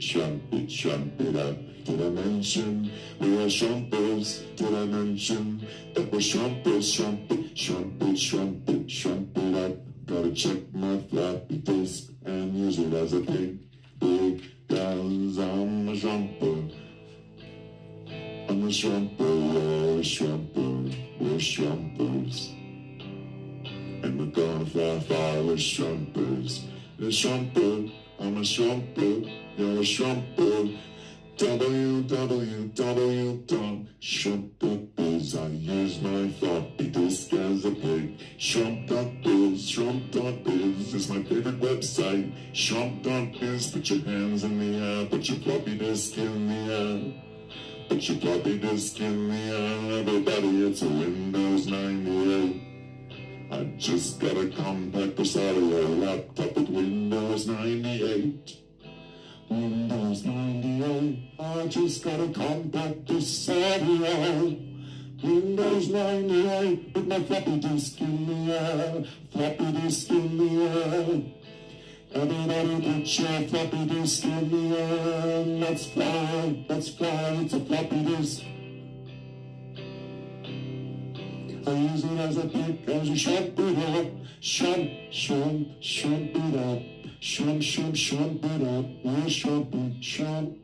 shrump it up. Did I mention we are shrumpers? Did I mention that we're shrumpers? Shrump it up. Gotta check my floppy disk and use it as a big, cause I'm a shrumper. I'm a shrumper, we're a shrumper, we're shrumpers. And we're gonna fly far, we're shrumpers. A shrumper, I'm a shrumper, you're a shrumper. www.shrumped.biz. I use my floppy disk as a pig. Shrump.biz is my favorite website. Shrump.biz, put your hands in the air, put your floppy disk in the air. Put your floppy disk in the air, everybody, it's a Windows 98. I just got a compact Presario laptop with Windows 98. Windows 98, I just got a compact Presario. Windows 98, with my floppy disk in the air, floppy disk in the air. Everybody put your floppy disk in the air, and let's fly, it's a floppy disk. I use it as a pick, as you shrump it up, shrump it up, shrump it up, we're shrumping, shrump.